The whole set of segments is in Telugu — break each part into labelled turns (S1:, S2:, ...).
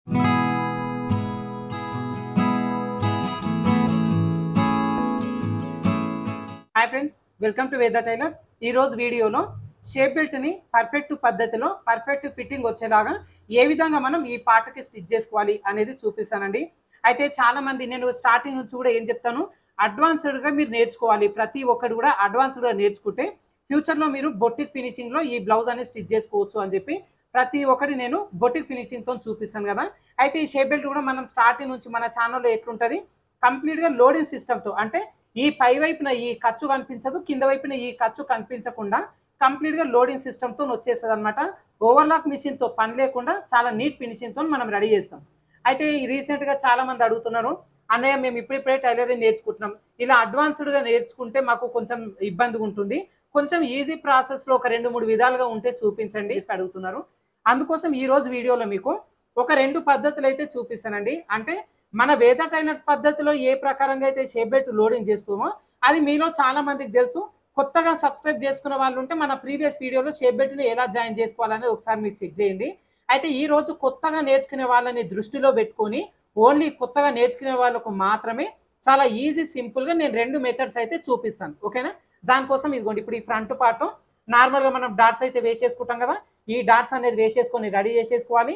S1: హాయ్ ఫ్రెండ్స్, వెల్కమ్ టు వేద టైలర్స్. ఈరోజు వీడియోలో షేప్ బెల్ట్ని పర్ఫెక్ట్ పద్ధతిలో పర్ఫెక్ట్ ఫిట్టింగ్ వచ్చేలాగా ఏ విధంగా మనం ఈ పార్ట్కి స్టిచ్ చేసుకోవాలి అనేది చూపిస్తానండి. అయితే చాలామంది నేను స్టార్టింగ్ నుంచి కూడా ఏం చెప్తాను, అడ్వాన్స్డ్గా మీరు నేర్చుకోవాలి. ప్రతి ఒక్కరు కూడా అడ్వాన్స్డ్గా నేర్చుకుంటే ఫ్యూచర్లో మీరు బొటిక్ ఫినిషింగ్లో ఈ బ్లౌజ్ అనేది స్టిచ్ చేసుకోవచ్చు అని చెప్పి ప్రతి ఒక్కటి నేను బొటిక్ ఫినిషింగ్తో చూపిస్తాను కదా. అయితే ఈ షేప్ బెల్ట్ కూడా మనం స్టార్టింగ్ నుంచి మన ఛానల్లో ఎట్లుంటుంది, కంప్లీట్గా లోడింగ్ సిస్టమ్తో, అంటే ఈ పై వైపున ఈ ఖర్చు కనిపించదు, కింద వైపున ఈ ఖర్చు కనిపించకుండా కంప్లీట్గా లోడింగ్ సిస్టమ్తో వచ్చేస్తుంది అనమాట. ఓవర్లాక్ మిషన్తో పని లేకుండా చాలా నీట్ ఫినిషింగ్తో మనం రెడీ చేస్తాం. అయితే రీసెంట్గా చాలామంది అడుగుతున్నారు, అన్నయ్య మేము ఇప్పుడిప్పుడే టైలరింగ్ నేర్చుకుంటున్నాం, ఇలా అడ్వాన్స్డ్గా నేర్చుకుంటే మాకు కొంచెం ఇబ్బందిగా ఉంటుంది, కొంచెం ఈజీ ప్రాసెస్లో ఒక 2-3 విధాలుగా ఉంటే చూపించండి అడుగుతున్నారు. అందుకోసం ఈరోజు వీడియోలో మీకు ఒక 2 పద్ధతులు అయితే చూపిస్తానండి. అంటే మన వేద ట్రైనర్స్ పద్ధతిలో ఏ ప్రకారంగా అయితే షేప్ బెల్ట్ లోడింగ్ చేస్తామో అది మీలో చాలా మందికి తెలుసు. కొత్తగా సబ్స్క్రైబ్ చేసుకున్న వాళ్ళు ఉంటే మన ప్రీవియస్ వీడియోలో షేప్ బెల్ట్ని ఎలా జాయిన్ చేసుకోవాలనేది ఒకసారి మీరు చెక్ చేయండి. అయితే ఈ రోజు కొత్తగా నేర్చుకునే వాళ్ళని దృష్టిలో పెట్టుకొని ఓన్లీ కొత్తగా నేర్చుకునే వాళ్ళకు మాత్రమే చాలా ఈజీ సింపుల్గా నేను 2 మెథడ్స్ అయితే చూపిస్తాను, ఓకేనా. దానికోసం ఇదిగోండి, ఇప్పుడు ఈ ఫ్రంట్ పార్ట్ నార్మల్గా మనం డాట్స్ అయితే వేసేసుకుంటాం కదా, ఈ డాట్స్ అనేది వేసేసుకొని రెడీ చేసేసుకోవాలి.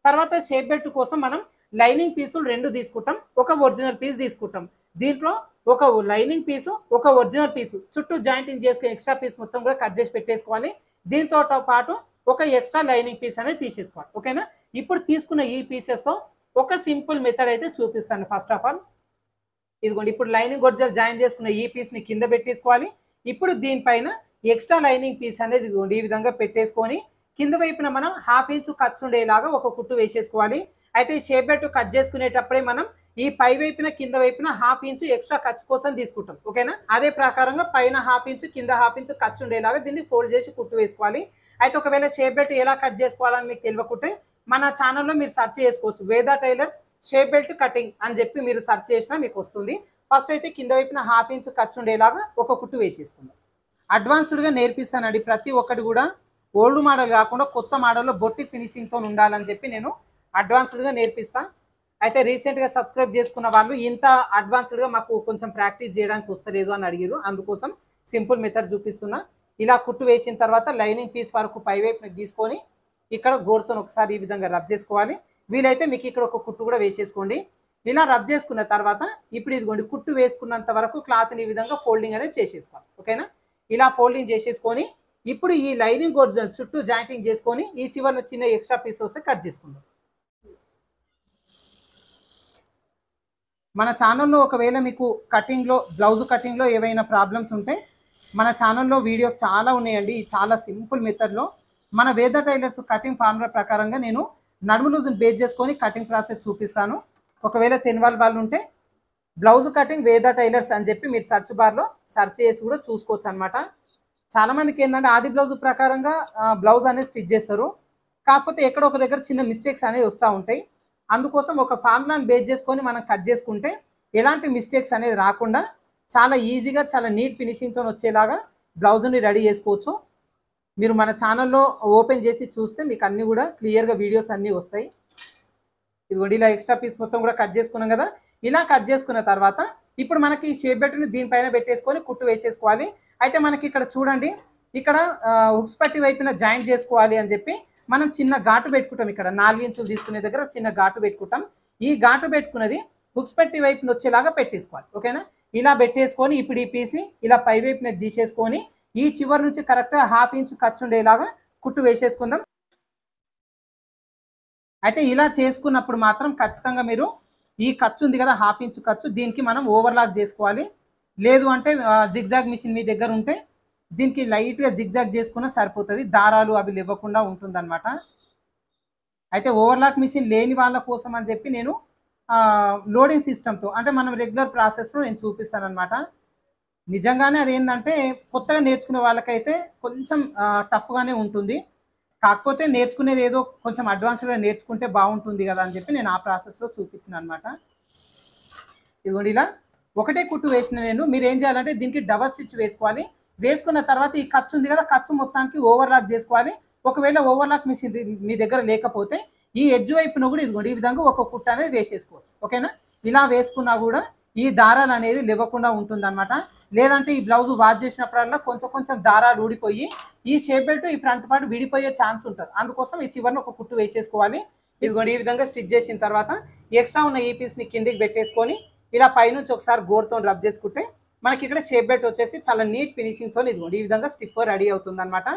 S1: తర్వాత షేప్ బెల్ట్ కోసం మనం లైనింగ్ పీసులు 2 తీసుకుంటాం, ఒక ఒరిజినల్ పీస్ తీసుకుంటాం. దీంట్లో ఒక లైనింగ్ పీసు, ఒక ఒరిజినల్ పీసు చుట్టూ జాయింటింగ్ చేసుకుని ఎక్స్ట్రా పీస్ మొత్తం కూడా కట్ చేసి పెట్టేసుకోవాలి. దీంతో పాటు ఒక ఎక్స్ట్రా లైనింగ్ పీస్ అనేది తీసేసుకోవాలి, ఓకేనా. ఇప్పుడు తీసుకున్న ఈ పీసెస్తో ఒక సింపుల్ మెథడ్ అయితే చూపిస్తాను. ఫస్ట్ ఆఫ్ ఆల్ ఇదిగోండి, ఇప్పుడు లైనింగ్ ఒరిజినల్ జాయిన్ చేసుకున్న ఈ పీస్ని కింద పెట్టేసుకోవాలి. ఇప్పుడు దీనిపైన ఎక్స్ట్రా లైనింగ్ పీస్ అనేది ఇదిగోండి ఈ విధంగా పెట్టేసుకొని కింద వైపున మనం 1/2 ఇంచు ఖర్చు ఉండేలాగా ఒక కుట్టు వేసేసుకోవాలి. అయితే షేప్ బెల్ట్ కట్ చేసుకునేటప్పుడే మనం ఈ పై వైపున కింద వైపున 1/2 ఇంచు ఎక్స్ట్రా ఖర్చు కోసం తీసుకుంటాం, ఓకేనా. అదే ప్రకారంగా పైన 1/2 ఇంచు కింద 1/2 ఇంచు ఖర్చు ఉండేలాగా దీన్ని ఫోల్డ్ చేసి కుట్టు వేసుకోవాలి. అయితే ఒకవేళ షేప్ బెల్ట్ ఎలా కట్ చేసుకోవాలని మీకు తెలియకుంటే మన ఛానల్లో మీరు సెర్చ్ చేసుకోవచ్చు, వేద టైలర్స్ షేప్ బెల్ట్ కటింగ్ అని చెప్పి మీరు సెర్చ్ చేసినా మీకు వస్తుంది. ఫస్ట్ అయితే కింద వైపున 1/2 ఇంచు ఖర్చు ఉండేలాగా ఒక కుట్టు వేసేసుకుందాం. అడ్వాన్స్డ్గా నేర్పిస్తానండి, ప్రతి ఒక్కటి కూడా ఓల్డ్ మోడల్ కాకుండా కొత్త మోడల్లో బొటిక్ ఫినిషింగ్తో ఉండాలని చెప్పి నేను అడ్వాన్స్డ్గా నేర్పిస్తాను. అయితే రీసెంట్గా సబ్స్క్రైబ్ చేసుకున్న వాళ్ళు ఇంత అడ్వాన్స్డ్గా మాకు కొంచెం ప్రాక్టీస్ చేయడానికి వస్తలేదు అని అడిగారు, అందుకోసం సింపుల్ మెథడ్ చూపిస్తున్నా. ఇలా కుట్టు వేసిన తర్వాత లైనింగ్ పీస్ వరకు పైవైపు తీసుకొని ఇక్కడ గోరుతో ఒకసారి ఈ విధంగా రబ్ చేసుకోవాలి. వీలైతే మీకు ఇక్కడ ఒక కుట్టు కూడా వేసేసుకోండి. ఇలా రబ్ చేసుకున్న తర్వాత ఇప్పుడు ఇదిగోండి కుట్టు వేసుకున్నంత వరకు క్లాత్ని ఈ విధంగా ఫోల్డింగ్ అనేది చేసేసుకోవాలి, ఓకేనా. ఇలా ఫోల్డింగ్ చేసేసుకొని ఇప్పుడు ఈ లైనింగ్ ఒరిజినల్ చుట్టూ జాయింటింగ్ చేసుకొని ఈ చివరిలో చిన్న ఎక్స్ట్రా పీస్ వస్తే కట్ చేసుకుందాం. మన ఛానల్లో ఒకవేళ మీకు కటింగ్లో బ్లౌజ్ కటింగ్లో ఏవైనా ప్రాబ్లమ్స్ ఉంటే మన ఛానల్లో వీడియోస్ చాలా ఉన్నాయండి. చాలా సింపుల్ మెథడ్లో మన వేద టైలర్స్ కటింగ్ ఫార్ములా ప్రకారంగా నేను నడుము లూజ్ని బేస్ చేసుకొని కటింగ్ ప్రాసెస్ చూపిస్తాను. ఒకవేళ తెనవాళ్ళ వాళ్ళు ఉంటే బ్లౌజ్ కటింగ్ వేద టైలర్స్ అని చెప్పి మీరు సర్చ్ బార్లో సెర్చ్ చేసి కూడా చూసుకోవచ్చు అనమాట. చాలామందికి ఏంటంటే ఆది బ్లౌజ్ ప్రకారంగా బ్లౌజ్ అనేది స్టిచ్ చేస్తారు, కాకపోతే ఎక్కడో ఒక దగ్గర చిన్న మిస్టేక్స్ అనేవి వస్తూ ఉంటాయి. అందుకోసం ఒక ఫార్ములాని బేస్ చేసుకొని మనం కట్ చేసుకుంటే ఎలాంటి మిస్టేక్స్ అనేది రాకుండా చాలా ఈజీగా చాలా నీట్ ఫినిషింగ్తో వచ్చేలాగా బ్లౌజ్ని రెడీ చేసుకోవచ్చు. మీరు మన ఛానల్లో ఓపెన్ చేసి చూస్తే మీకు అన్నీ కూడా క్లియర్గా వీడియోస్ అన్నీ వస్తాయి. ఇదిగోండి ఇలా ఎక్స్ట్రా పీస్ మొత్తం కూడా కట్ చేసుకున్నాం కదా. ఇలా కట్ చేసుకున్న తర్వాత ఇప్పుడు మనకి షేప్ బెల్ట్ని దీనిపైన పెట్టేసుకొని కుట్టు వేసేసుకోవాలి. అయితే మనకి ఇక్కడ చూడండి, ఇక్కడ హుక్స్ పట్టి వైపున జాయింట్ చేసుకోవాలి అని చెప్పి మనం చిన్న ఘాటు పెట్టుకుంటాం. ఇక్కడ 4 ఇంచులు తీసుకునే దగ్గర చిన్న ఘాటు పెట్టుకుంటాం. ఈ ఘాటు పెట్టుకున్నది హుక్స్ పట్టి వైపున వచ్చేలాగా పెట్టేసుకోవాలి, ఓకేనా. ఇలా పెట్టేసుకొని ఇప్పుడు ఈ పీస్ని ఇలా పై వైపున తీసేసుకొని ఈ చివరి నుంచి కరెక్ట్గా 1/2 ఇంచు ఖర్చు ఉండేలాగా కుట్టు వేసేసుకుందాం. అయితే ఇలా చేసుకున్నప్పుడు మాత్రం ఖచ్చితంగా మీరు ఈ ఖర్చు ఉంది కదా 1/2 ఇంచు ఖర్చు, దీనికి మనం ఓవర్లాక్ చేసుకోవాలి. లేదు అంటే జిగ్జాగ్ మిషన్ మీ దగ్గర ఉంటే దీనికి లైట్గా జిగ్జాగ్ చేసుకున్నా సరిపోతుంది, దారాలు అవి ఇవ్వకుండా ఉంటుందన్నమాట. అయితే ఓవర్లాక్ మిషన్ లేని వాళ్ళ కోసం అని చెప్పి నేను లోడింగ్ సిస్టమ్తో, అంటే మనం రెగ్యులర్ ప్రాసెస్లో నేను చూపిస్తానమాట. నిజంగానే అదేంటంటే కొత్తగా నేర్చుకునే వాళ్ళకైతే కొంచెం టఫ్గానే ఉంటుంది, కాకపోతే నేర్చుకునేది ఏదో కొంచెం అడ్వాన్స్డ్గా నేర్చుకుంటే బాగుంటుంది కదా అని చెప్పి నేను ఆ ప్రాసెస్లో చూపించిన అనమాట. ఇదిగోండి ఇలా ఒకటే కుట్టు వేసిన నేను, మీరు ఏం చేయాలంటే దీనికి డబల్ స్టిచ్ వేసుకోవాలి. వేసుకున్న తర్వాత ఈ ఖర్చు ఉంది కదా, ఖర్చు మొత్తానికి ఓవర్లాక్ చేసుకోవాలి. ఒకవేళ ఓవర్లాక్ మిషన్ మీ దగ్గర లేకపోతే ఈ ఎడ్జ్ వైపున కూడా ఇదిగోండి ఈ విధంగా ఒక కుట్టు అనేది వేసేసుకోవచ్చు. ఓకేనా? ఇలా వేసుకున్నా కూడా ఈ దారాలు అనేది లేవకుండా ఉంటుందన్నమాట. లేదంటే ఈ బ్లౌజ్ వాష్ చేసినప్పుడల్లా కొంచెం కొంచెం దారాలు ఊడిపోయి ఈ షేప్ బెల్ట్ ఈ ఫ్రంట్ పార్ట్ విడిపోయే ఛాన్స్ ఉంటుంది. అందుకోసం ఈ చివరిని ఒక కుట్టు వేసేసుకోవాలి. ఇదిగోండి ఈ విధంగా స్టిచ్ చేసిన తర్వాత ఎక్స్ట్రా ఉన్న ఈ పీస్ని కిందికి పెట్టేసుకొని ఇలా పైనుంచి ఒకసారి గోరుతో రబ్ చేసుకుంటే మనకి ఇక్కడ షేప్ బెల్ట్ వచ్చేసి చాలా నీట్ ఫినిషింగ్తో ఇదిగోండి ఈ విధంగా స్టిప్ రెడీ అవుతుంది అనమాట.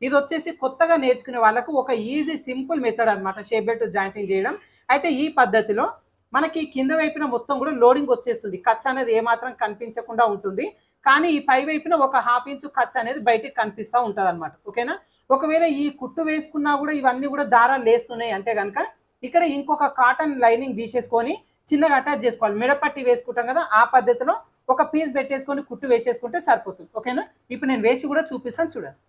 S1: ఇది వచ్చేసి కొత్తగా నేర్చుకునే వాళ్ళకు ఒక ఈజీ సింపుల్ మెథడ్ అనమాట షేప్ బెల్ట్ జాయింటింగ్ చేయడం. అయితే ఈ పద్ధతిలో మనకి కింద వైపున మొత్తం కూడా లోడింగ్ వచ్చేస్తుంది. ఖర్చు అనేది ఏమాత్రం కనిపించకుండా ఉంటుంది. కానీ ఈ పై వైపున ఒక 1/2 ఇంచు ఖర్చు అనేది బయటికి కనిపిస్తూ ఉంటుంది అనమాట. ఓకేనా? ఒకవేళ ఈ కుట్టు వేసుకున్నా కూడా ఇవన్నీ కూడా దారాలు లేస్తున్నాయి అంటే కనుక ఇక్కడ ఇంకొక కాటన్ లైనింగ్ తీసేసుకొని చిన్నగా అటాచ్ చేసుకోవాలి. మెడపట్టి వేసుకుంటాం కదా, ఆ పద్ధతిలో ఒక పీస్ పెట్టేసుకొని కుట్టు వేసేసుకుంటే సరిపోతుంది. ఓకేనా? ఇప్పుడు నేను వేసి కూడా చూపిస్తాను చూడండి.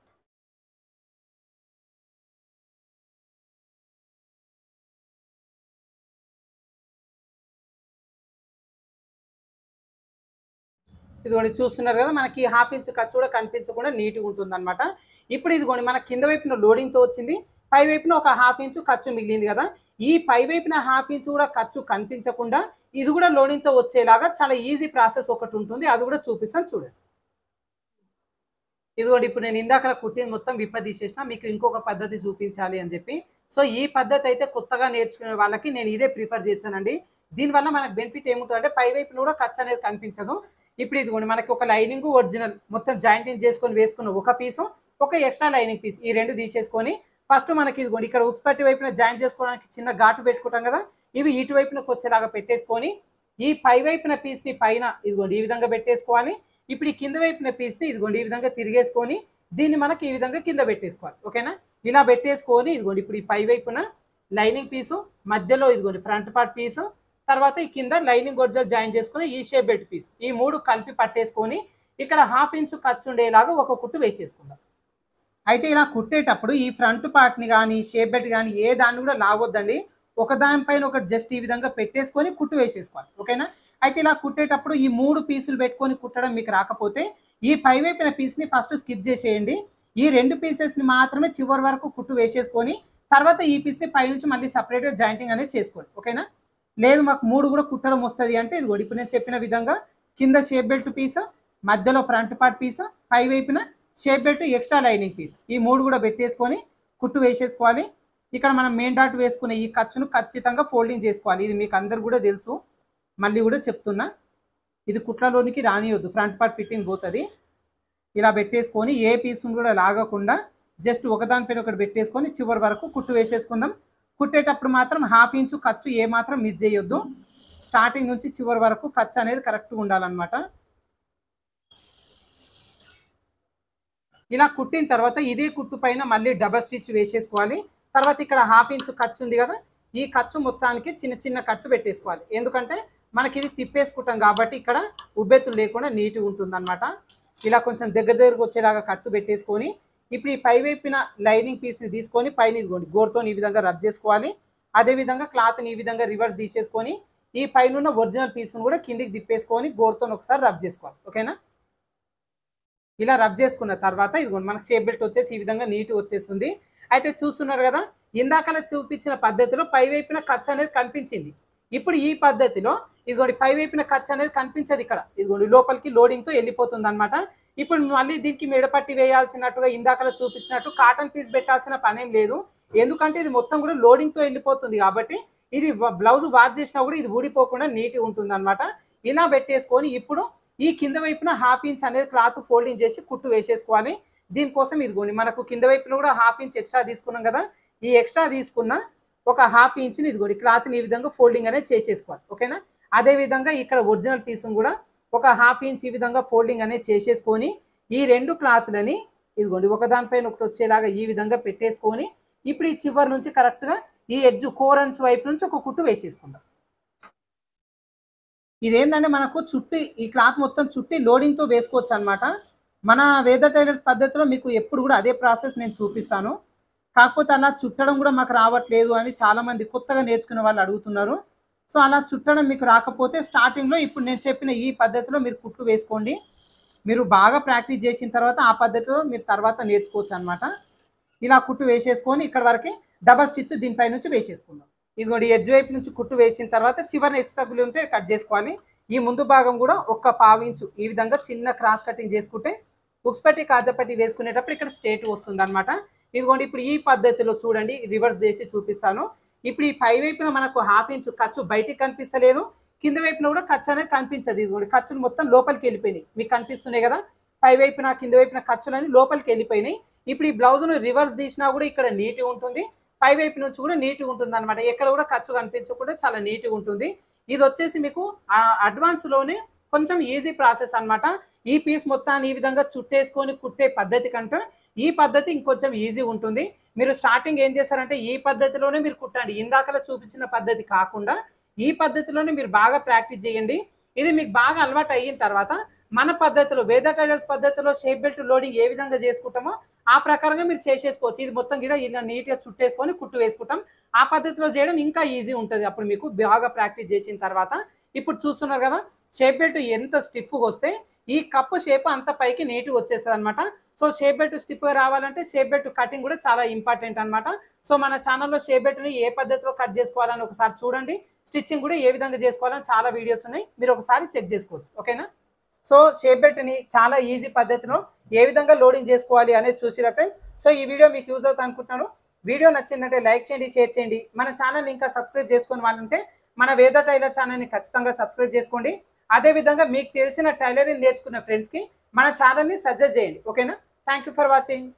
S1: ఇదిగోండి చూస్తున్నారు కదా, మనకి 1/2 ఇంచ్ ఖర్చు కూడా కనిపించకుండా నీట్గా ఉంటుంది అనమాట. ఇప్పుడు ఇదిగోండి మన కింద వైపున లోడింగ్తో వచ్చింది, పై వైపున ఒక 1/2 ఇంచు ఖర్చు మిగిలింది కదా. ఈ పై వైపున 1/2 ఇంచు కూడా ఖర్చు కనిపించకుండా ఇది కూడా లోడింగ్తో వచ్చేలాగా చాలా ఈజీ ప్రాసెస్ ఒకటి ఉంటుంది. అది కూడా చూపిస్తాను చూడండి. ఇదిగోండి ఇప్పుడు నేను ఇందాక కుట్టింది మొత్తం విప్పదీసేసిన, మీకు ఇంకొక పద్ధతి చూపించాలి అని చెప్పి. సో ఈ పద్ధతి అయితే కొత్తగా నేర్చుకునే వాళ్ళకి నేను ఇదే ప్రిఫర్ చేశానండి. దీనివల్ల మనకు బెనిఫిట్ ఏముంటుందంటే పై వైపున కూడా ఖర్చు అనేది కనిపించదు. ఇప్పుడు ఇదిగోండి మనకి ఒక లైనింగ్ ఒరిజినల్ మొత్తం జాయింటింగ్ చేసుకొని వేసుకున్న ఒక పీసు, ఒక ఎక్స్ట్రా లైనింగ్ పీస్ ఈ రెండు తీసేసుకొని ఫస్ట్ మనకి ఇదిగోండి ఇక్కడ ఉక్స్ పట్టి వైపున జాయిన్ చేసుకోవడానికి చిన్న ఘాటు పెట్టుకుంటాం కదా, ఇవి ఇటువైపునకు వచ్చేలాగా పెట్టేసుకొని ఈ పై వైపున పీస్ని పైన ఇదిగోండి ఈ విధంగా పెట్టేసుకోవాలి. ఇప్పుడు ఈ కింద వైపున పీస్ని ఇదిగోండి ఈ విధంగా తిరిగేసుకొని దీన్ని మనకి ఈ విధంగా కింద పెట్టేసుకోవాలి. ఓకేనా? ఇలా పెట్టేసుకొని ఇదిగోండి ఇప్పుడు ఈ పై వైపున లైనింగ్ పీసు, మధ్యలో ఇదిగోండి ఫ్రంట్ పార్ట్ పీసు, తర్వాత ఈ కింద లైనింగ్ ఒరిజినల్ జాయిన్ చేసుకుని ఈ షేప్ బెల్ట్ పీస్ ఈ మూడు కలిపి పట్టేసుకొని ఇక్కడ 1/2 ఇంచు ఖర్చు ఉండేలాగా ఒక కుట్టు వేసేసుకుందాం. అయితే ఇలా కుట్టేటప్పుడు ఈ ఫ్రంట్ పార్ట్ని కానీ షేప్ బెల్ట్ కానీ ఏ దాన్ని కూడా లాగొద్దండి. ఒక దానిపైన ఒకటి జస్ట్ ఈ విధంగా పెట్టేసుకొని కుట్టు వేసేసుకోవాలి. ఓకేనా? అయితే ఇలా కుట్టేటప్పుడు ఈ 3 పీసులు పెట్టుకొని కుట్టడం మీకు రాకపోతే ఈ పై వైపున పీస్ని ఫస్ట్ స్కిప్ చేసేయండి. ఈ 2 పీసెస్ని మాత్రమే చివరి వరకు కుట్టు వేసేసుకొని తర్వాత ఈ పీస్ని పైనుంచి మళ్ళీ సపరేట్గా జాయింటింగ్ అనేది చేసుకోండి. ఓకేనా? లేదు మాకు 3 కూడా కుట్టడం వస్తుంది అంటే ఇదిగోండి ఇప్పుడు నేను చెప్పిన విధంగా కింద షేప్ బెల్ట్ పీస్, మధ్యలో ఫ్రంట్ పార్ట్ పీస్, పై వైపున shape belt extra lining piece ఈ 3 కూడా పెట్టేసుకొని కుట్టు వేసేసుకోవాలి. ఇక్కడ మనం మెయిన్ డాట్ వేసుకునే ఈ ఖర్చును ఖచ్చితంగా ఫోల్డింగ్ చేసుకోవాలి. ఇది మీకు అందరు కూడా తెలుసు, మళ్ళీ కూడా చెప్తున్నా, ఇది కుట్లలోనికి రానియొద్దు, ఫ్రంట్ పార్ట్ ఫిట్టింగ్ పోతుంది. ఇలా పెట్టేసుకొని ఏ పీస్ను కూడా లాగకుండా జస్ట్ ఒకదానిపైన ఒకటి పెట్టేసుకొని చివరి వరకు కుట్టు వేసేసుకుందాం. కుట్టేటప్పుడు మాత్రం 1/2 ఇంచు ఖర్చు ఏ మాత్రం మిస్ చేయొద్దు. స్టార్టింగ్ నుంచి చివరి వరకు ఖర్చు అనేది కరెక్ట్గా ఉండాలన్నమాట. ఇలా కుట్టిన తర్వాత ఇదే కుట్టు పైన మళ్ళీ డబల్ స్టిచ్ వేసేసుకోవాలి. తర్వాత ఇక్కడ 1/2 ఇంచు ఖర్చు ఉంది కదా, ఈ ఖర్చు మొత్తానికి చిన్న చిన్న ఖర్చు పెట్టేసుకోవాలి. ఎందుకంటే మనకి ఇది తిప్పేసుకుంటాం కాబట్టి ఇక్కడ ఉబ్బెత్తులు లేకుండా నీట్గా ఉంటుందన్నమాట. ఇలా కొంచెం దగ్గరకు వచ్చేలాగా ఖర్చు పెట్టేసుకొని ఇప్పుడు ఈ పై వైపున లైనింగ్ పీస్ని తీసుకొని పైన ఇదిగోండి గోరుతో ఈ విధంగా రబ్ చేసుకోవాలి. అదేవిధంగా క్లాత్ని ఈ విధంగా రివర్స్ తీసేసుకొని ఈ పైన ఒరిజినల్ పీస్ను కూడా కిందికి తిప్పేసుకొని గోరుతో ఒకసారి రబ్ చేసుకోవాలి. ఓకేనా? ఇలా రబ్ చేసుకున్న తర్వాత ఇదిగోండి మనకు షేప్ బెల్ట్ వచ్చేసి ఈ విధంగా నీట్గా వచ్చేస్తుంది. అయితే చూస్తున్నారు కదా, ఇందాకలా చూపించిన పద్ధతిలో పై వైపున ఖర్చు అనేది కనిపించింది. ఇప్పుడు ఈ పద్ధతిలో ఇదిగోండి పై వైపున ఖర్చు అనేది కనిపించదు. ఇక్కడ ఇదిగోండి లోపలికి లోడింగ్తో వెళ్ళిపోతుంది అనమాట. ఇప్పుడు మళ్ళీ దీనికి మెడపట్టి వేయాల్సినట్టుగా ఇందాకలా చూపించినట్టు కాటన్ పీస్ పెట్టాల్సిన పనేం లేదు. ఎందుకంటే ఇది మొత్తం కూడా లోడింగ్తో వెళ్ళిపోతుంది కాబట్టి ఇది బ్లౌజ్ వాష్ చేసినా కూడా ఇది ఊడిపోకుండా నీట్గా ఉంటుంది అనమాట. ఇలా పెట్టేసుకొని ఇప్పుడు ఈ కింద వైపున 1/2 ఇంచ్ అనేది క్లాత్ ఫోల్డింగ్ చేసి కుట్టు వేసేసుకోవాలి. దీనికోసం ఇదిగోండి మనకు కింద వైపున కూడా 1/2 ఇంచ్ ఎక్స్ట్రా తీసుకున్నాం కదా, ఈ ఎక్స్ట్రా తీసుకున్న ఒక 1/2 ఇంచ్ని ఇదిగోండి క్లాత్ని ఈ విధంగా ఫోల్డింగ్ అనేది చేసేసుకోవాలి. ఓకేనా? అదేవిధంగా ఇక్కడ ఒరిజినల్ పీస్ని కూడా ఒక 1/2 ఇంచ్ ఈ విధంగా ఫోల్డింగ్ అనేది చేసేసుకొని ఈ 2 క్లాత్లని ఇదిగోండి ఒకదానిపైన ఒకటి వచ్చేలాగా ఈ విధంగా పెట్టేసుకొని ఇప్పుడు ఈ చివరి నుంచి కరెక్ట్గా ఈ ఎడ్జ్ కోరంచు వైపు నుంచి ఒక కుట్టు వేసేసుకుందాం. ఇదేంటంటే మనకు చుట్టి ఈ క్లాత్ మొత్తం చుట్టి లోడింగ్తో వేసుకోవచ్చు అనమాట. మన వేద టైలర్స్ పద్ధతిలో మీకు ఎప్పుడు కూడా అదే ప్రాసెస్ నేను చూపిస్తాను. కాకపోతే అలా చుట్టడం కూడా మాకు రావట్లేదు అని చాలామంది కొత్తగా నేర్చుకునే వాళ్ళు అడుగుతున్నారు. సో అలా చుట్టడం మీకు రాకపోతే స్టార్టింగ్లో ఇప్పుడు నేను చెప్పిన ఈ పద్ధతిలో మీరు కుట్లు వేసుకోండి. మీరు బాగా ప్రాక్టీస్ చేసిన తర్వాత ఆ పద్ధతిలో మీరు తర్వాత నేర్చుకోవచ్చు అనమాట. ఇలా కుట్టు వేసేసుకొని ఇక్కడ వరకు డబల్ స్టిచ్ దీనిపై నుంచి వేసేసుకుందాం. ఇదిగోండి ఎడ్జ్ వైపు నుంచి కుట్టు వేసిన తర్వాత చివరిన ఎక్స్ట్రా గులు ఉంటే కట్ చేసుకోవాలి. ఈ ముందు భాగం కూడా ఒక పావు ఇంచు ఈ విధంగా చిన్న క్రాస్ కటింగ్ చేసుకుంటే బుక్స్ పట్టి కాజపట్టి వేసుకునేటప్పుడు ఇక్కడ స్ట్రేట్ వస్తుంది అనమాట. ఇదిగోండి ఇప్పుడు ఈ పద్ధతిలో చూడండి, రివర్స్ చేసి చూపిస్తాను. ఇప్పుడు ఈ పై వైపున మనకు హాఫ్ ఇంచు ఖర్చు బయటికి కనిపిస్తలేదు, కింద వైపున కూడా ఖర్చు అనేది కనిపించదు. ఇదిగోండి ఖర్చులు మొత్తం లోపలికి వెళ్ళిపోయినాయి, మీకు కనిపిస్తున్నాయి కదా, పై వైపున కింద వైపున ఖర్చులన్నీ లోపలికి వెళ్ళిపోయినాయి. ఇప్పుడు ఈ బ్లౌజ్ను రివర్స్ తీసినా కూడా ఇక్కడ నీట్గా ఉంటుంది, పై వైపు నుంచి కూడా నీట్గా ఉంటుంది అనమాట. ఎక్కడ కూడా ఖర్చు కనిపించకుండా చాలా నీట్గా ఉంటుంది. ఇది వచ్చేసి మీకు అడ్వాన్స్లోనే కొంచెం ఈజీ ప్రాసెస్ అనమాట. ఈ పీస్ మొత్తాన్ని ఈ విధంగా చుట్టేసుకొని కుట్టే పద్ధతి కంటే ఈ పద్ధతి ఇంకొంచెం ఈజీ ఉంటుంది. మీరు స్టార్టింగ్ ఏం చేస్తారంటే ఈ పద్ధతిలోనే మీరు కుట్టండి, ఇందాకలా చూపించిన పద్ధతి కాకుండా ఈ పద్ధతిలోనే మీరు బాగా ప్రాక్టీస్ చేయండి. ఇది మీకు బాగా అలవాటు అయిన తర్వాత మన పద్ధతిలో వేద టైలర్స్ పద్ధతిలో షేప్ బెల్ట్ లోడింగ్ ఏ విధంగా చేసుకుంటామో ఆ ప్రకారంగా మీరు చేసేసుకోవచ్చు. ఇది మొత్తం కూడా ఇలా నీట్గా చుట్టేసుకొని కుట్టు వేసుకుంటాం. ఆ పద్ధతిలో చేయడం ఇంకా ఈజీ ఉంటుంది అప్పుడు మీకు బాగా ప్రాక్టీస్ చేసిన తర్వాత. ఇప్పుడు చూస్తున్నారు కదా షేప్ బెల్ట్ ఎంత స్టిఫ్గా వస్తే ఈ కప్పు షేప్ అంత పైకి నీట్గా వచ్చేస్తుంది అనమాట. సో షేప్ బెల్ట్ స్టిఫ్గా రావాలంటే షేప్ బెల్ట్ కటింగ్ కూడా చాలా ఇంపార్టెంట్ అనమాట. సో మన ఛానల్లో షేప్ బెల్ట్ని ఏ పద్ధతిలో కట్ చేసుకోవాలని ఒకసారి చూడండి, స్టిచ్చింగ్ కూడా ఏ విధంగా చేసుకోవాలని చాలా వీడియోస్ ఉన్నాయి, మీరు ఒకసారి చెక్ చేసుకోవచ్చు. ఓకేనా? సో షేప్ బెల్ట్ని చాలా ఈజీ పద్ధతిలో ఏ విధంగా లోడింగ్ చేసుకోవాలి అనేది చూసిరా ఫ్రెండ్స్. సో ఈ వీడియో మీకు యూజ్ అవుతుంది అనుకుంటున్నాను. వీడియో నచ్చిందంటే లైక్ చేయండి, షేర్ చేయండి. మన ఛానల్ ఇంకా సబ్స్క్రైబ్ చేసుకుని వాళ్ళంటే మన వేద టైలర్ ఛానల్ని ఖచ్చితంగా సబ్స్క్రైబ్ చేసుకోండి. అదేవిధంగా మీకు తెలిసిన టైలరింగ్ నేర్చుకున్న ఫ్రెండ్స్కి మన ఛానల్ని సజెస్ట్ చేయండి. ఓకేనా? Thank you for watching.